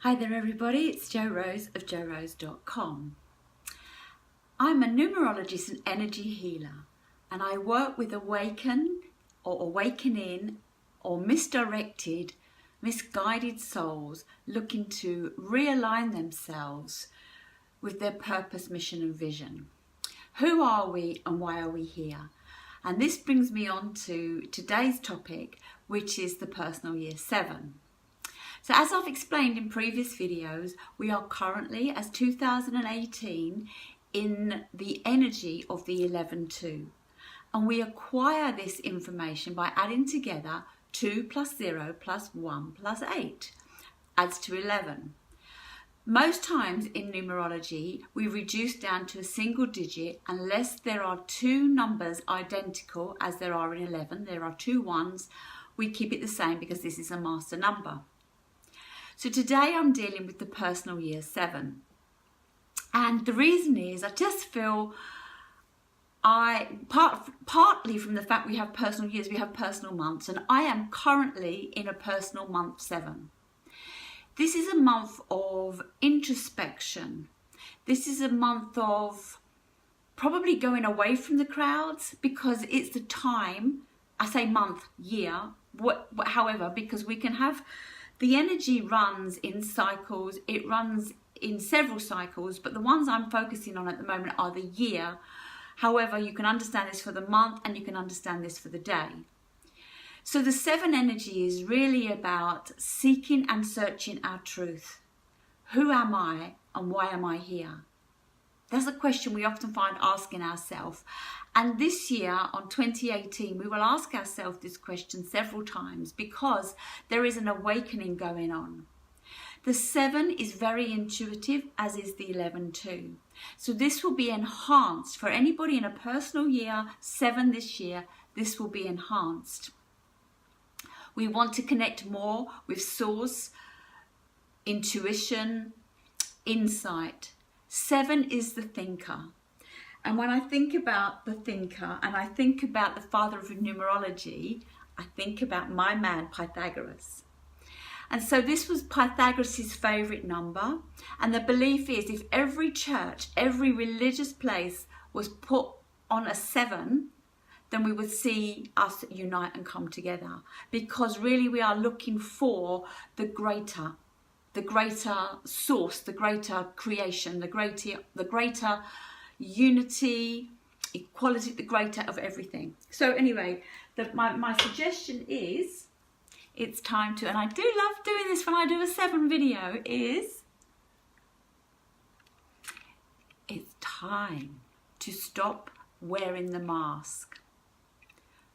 Hi there everybody, it's Jo Rose of jorose.com. I'm a numerologist and energy healer, and I work with awakened or awakening or misdirected, misguided souls looking to realign themselves with their purpose, mission and vision. Who are we and why are we here? And this brings me on to today's topic, which is the personal year 7. So as I've explained in previous videos, we are currently, as 2018, in the energy of the 11-2. And we acquire this information by adding together 2 plus 0 plus 1 plus 8 adds to 11. Most times in numerology, we reduce down to a single digit unless there are two numbers identical as there are in 11. There are 2 1s. We keep it the same because this is a master number. So today I'm dealing with the personal year 7. And the reason is I just feel partly from the fact we have personal years, we have personal months, and I am currently in a personal month 7. This is a month of introspection. This is a month of probably going away from the crowds because it's the time, I say month, year, however, because we can have, the energy runs in cycles, it runs in several cycles, but the ones I'm focusing on at the moment are the year. However, you can understand this for the month and you can understand this for the day. So the 7 energy is really about seeking and searching our truth. Who am I and why am I here? That's a question we often find asking ourselves. And this year, on 2018, we will ask ourselves this question several times because there is an awakening going on. The 7 is very intuitive, as is the 11-2. So this will be enhanced. For anybody in a personal year 7 this year, this will be enhanced. We want to connect more with source, intuition, insight. 7 is the thinker. And when I think about the thinker and I think about the father of numerology, I think about my man Pythagoras. And so this was Pythagoras' favourite number. And the belief is if every church, every religious place was put on a 7, then we would see us unite and come together. Because really we are looking for the greater source, the greater creation, the greater unity, equality, the greater of everything. So anyway, my suggestion is, it's time to, and I do love doing this when I do a 7 video, is it's time to stop wearing the mask.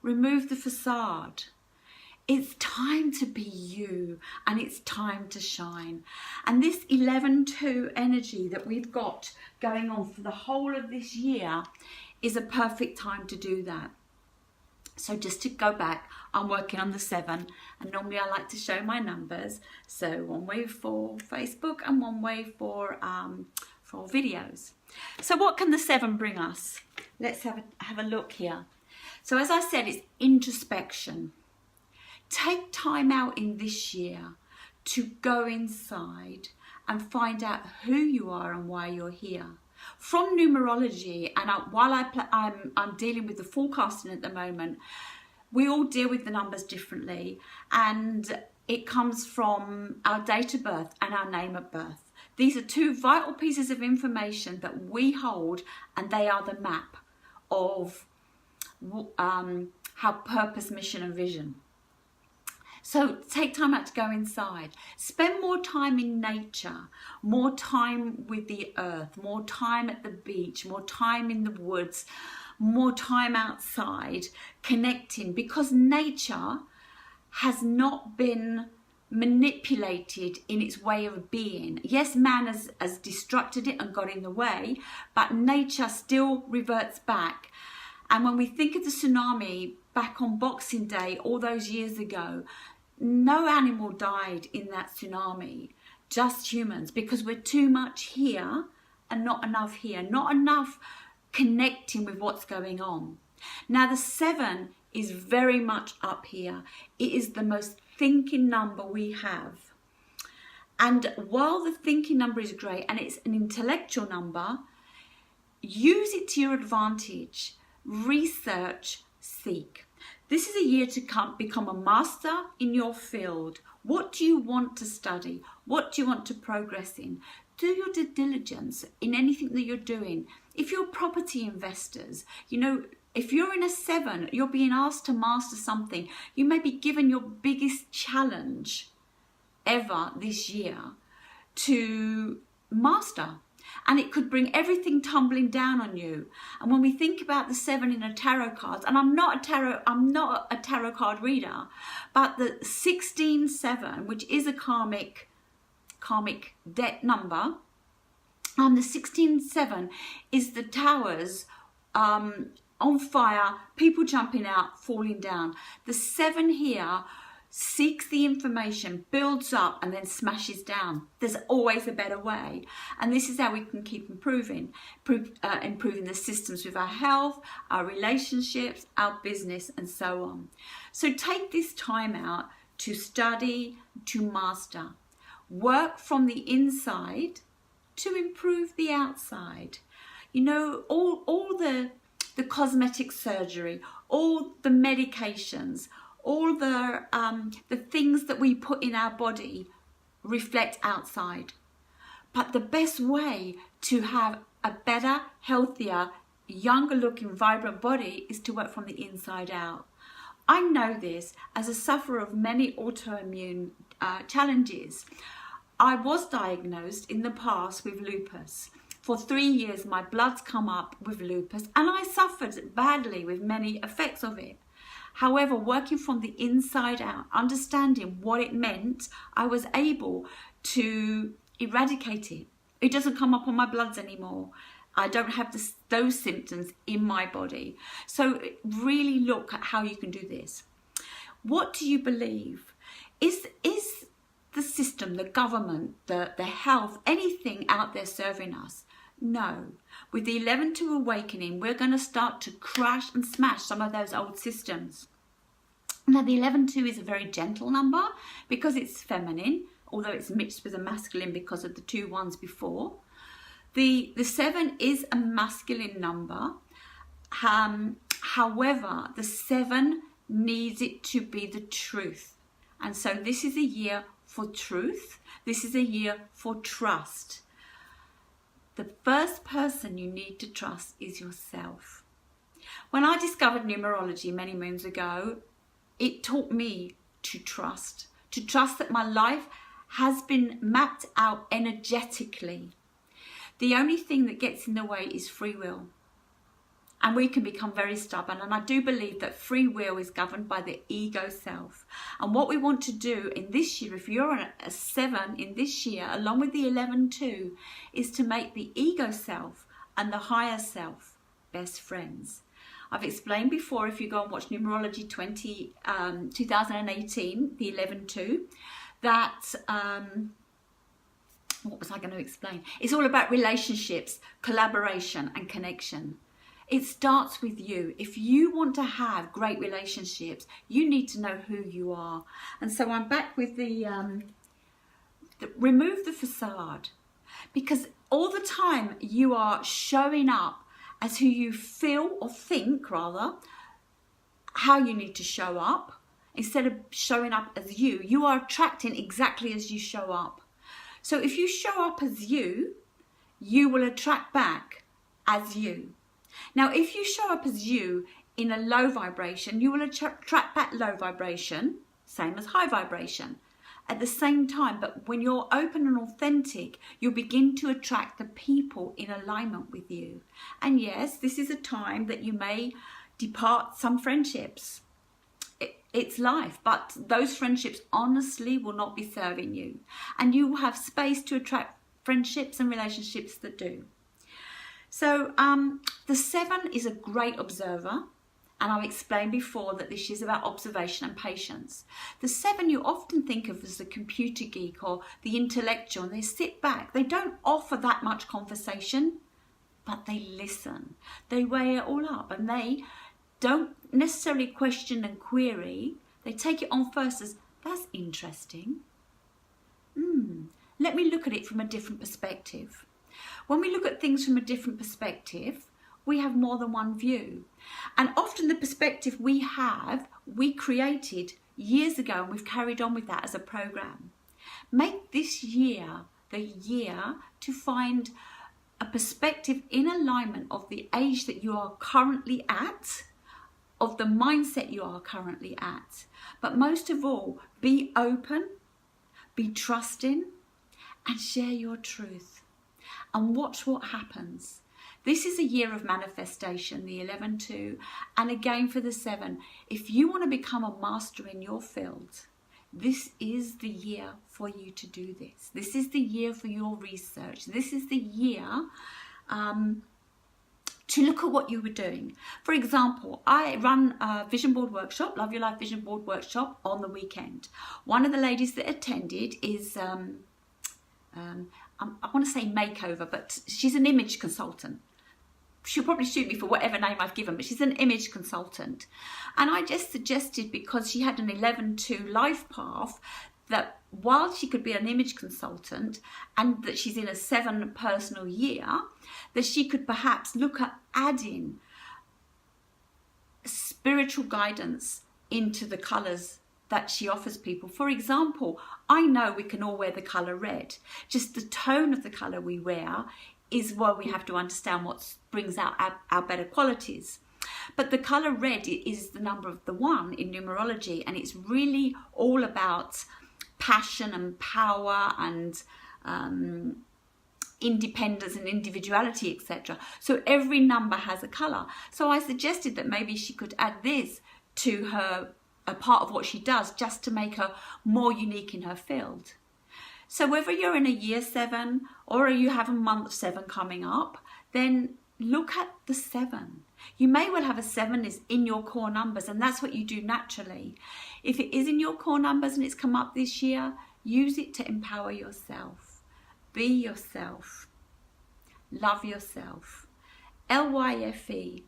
Remove the facade. It's time to be you and it's time to shine. And this 11-2 energy that we've got going on for the whole of this year is a perfect time to do that. So just to go back, I'm working on the 7 and normally I like to show my numbers. So one way for Facebook and one way for videos. So what can the 7 bring us? Let's have a look here. So as I said, it's introspection. Take time out in this year to go inside and find out who you are and why you're here. From numerology, and while I'm dealing with the forecasting at the moment, we all deal with the numbers differently, and it comes from our date of birth and our name of birth. These are 2 vital pieces of information that we hold, and they are the map of how purpose, mission and vision. So take time out to go inside. Spend more time in nature, more time with the earth, more time at the beach, more time in the woods, more time outside, connecting, because nature has not been manipulated in its way of being. Yes, man has destructed it and got in the way, but nature still reverts back. And when we think of the tsunami back on Boxing Day all those years ago, no animal died in that tsunami, just humans, because we're too much here and not enough here, not enough connecting with what's going on. Now the 7 is very much up here. It is the most thinking number we have. And while the thinking number is great and it's an intellectual number, use it to your advantage. Research, seek. This is a year to become a master in your field. What do you want to study? What do you want to progress in? Do your due diligence in anything that you're doing. If you're property investors, you know, if you're in a 7, you're being asked to master something. You may be given your biggest challenge ever this year to master. And it could bring everything tumbling down on you. And when we think about the 7 in a tarot card, and I'm not a tarot card reader, but the 16-7, which is a karmic debt number, the 16-7 is the towers on fire, people jumping out, falling down. The 7 here seeks the information, builds up, and then smashes down. There's always a better way. And this is how we can keep improving the systems with our health, our relationships, our business, and so on. So take this time out to study, to master. Work from the inside to improve the outside. You know, all the cosmetic surgery, all the medications, all the things that we put in our body reflect outside. But the best way to have a better, healthier, younger looking, vibrant body is to work from the inside out. I know this as a sufferer of many autoimmune challenges. I was diagnosed in the past with lupus. For 3 years, my blood's come up with lupus, and I suffered badly with many effects of it. However, working from the inside out, understanding what it meant, I was able to eradicate it. It doesn't come up on my bloods anymore. I don't have those symptoms in my body. So really look at how you can do this. What do you believe? Is the system, the government, the health, anything out there serving us? No. With the 11-2 awakening, we're going to start to crash and smash some of those old systems. Now, the 11-2 is a very gentle number because it's feminine, although it's mixed with a masculine because of the 2 ones before. The 7 is a masculine number. However, the 7 needs it to be the truth. And so this is a year for truth. This is a year for trust. The first person you need to trust is yourself. When I discovered numerology many moons ago, it taught me to trust that my life has been mapped out energetically. The only thing that gets in the way is free will. And we can become very stubborn. And I do believe that free will is governed by the ego self. And what we want to do in this year, if you're a 7 in this year, along with the 11-2, is to make the ego self and the higher self best friends. I've explained before, if you go and watch Numerology 2018, the 11-2, that, what was I going to explain? It's all about relationships, collaboration and connection. It starts with you. If you want to have great relationships, you need to know who you are. And so I'm back with the remove the facade. Because all the time you are showing up as who you feel or think, rather, how you need to show up. Instead of showing up as you, you are attracting exactly as you show up. So if you show up as you, you will attract back as you. Now, if you show up as you in a low vibration, you will attract back low vibration, same as high vibration. At the same time, but when you're open and authentic, you'll begin to attract the people in alignment with you. And yes, this is a time that you may depart some friendships. It's life, but those friendships honestly will not be serving you. And you will have space to attract friendships and relationships that do. So the 7 is a great observer. And I've explained before that this is about observation and patience. The 7 you often think of as the computer geek or the intellectual. And they sit back. They don't offer that much conversation, but they listen. They weigh it all up and they don't necessarily question and query. They take it on first as, that's interesting. let me look at it from a different perspective. When we look at things from a different perspective, we have more than one view. And often the perspective we have, we created years ago, and we've carried on with that as a program. Make this year the year to find a perspective in alignment of the age that you are currently at, of the mindset you are currently at. But most of all, be open, be trusting, and share your truth. And watch what happens. This is a year of manifestation, the 11-2, and again for the 7. If you want to become a master in your field, this is the year for you to do this. This is the year for your research. This is the year to look at what you were doing. For example, I run a vision board workshop, Love Your Life Vision Board Workshop, on the weekend. One of the ladies that attended is, I want to say makeover, but she's an image consultant. She'll probably shoot me for whatever name I've given, but she's an image consultant. And I just suggested, because she had an 11-2 life path, that while she could be an image consultant and that she's in a 7 personal year, that she could perhaps look at adding spiritual guidance into the colours that she offers people. For example, I know we can all wear the colour red. Just the tone of the colour we wear is where we have to understand what brings out our better qualities. But the colour red is the number of the 1 in numerology, and it's really all about passion and power and independence and individuality, etc. So every number has a colour. So I suggested that maybe she could add this to her, a part of what she does, just to make her more unique in her field. So whether you're in a year 7 or you have a month 7 coming up, then look at the 7. You may well have a 7 is in your core numbers, and that's what you do naturally. If it is in your core numbers and it's come up this year, use it to empower yourself. Be yourself. Love yourself. LYFE.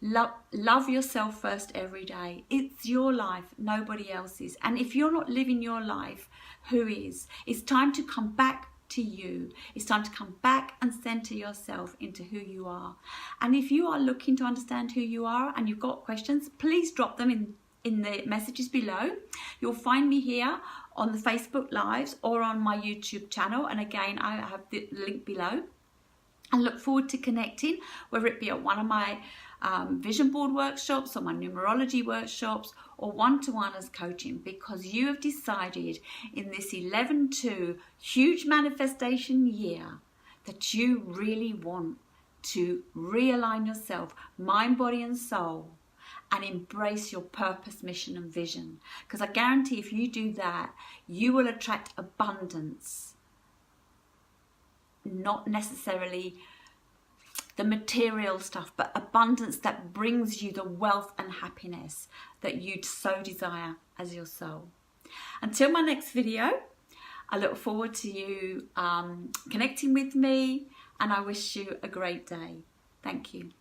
Love yourself first every day. It's your life, nobody else's. And if you're not living your life, who is? It's time to come back to you. It's time to come back and center yourself into who you are. And if you are looking to understand who you are and you've got questions, please drop them in the messages below. You'll find me here on the Facebook Lives or on my YouTube channel. And again, I have the link below. I look forward to connecting, whether it be at one of my vision board workshops or my numerology workshops or one-to-one as coaching, because you have decided in this 11-2 huge manifestation year that you really want to realign yourself, mind, body and soul, and embrace your purpose, mission and vision. Because I guarantee if you do that, you will attract abundance. Not necessarily the material stuff, but abundance that brings you the wealth and happiness that you so desire as your soul. Until my next video, I look forward to you connecting with me, and I wish you a great day. Thank you.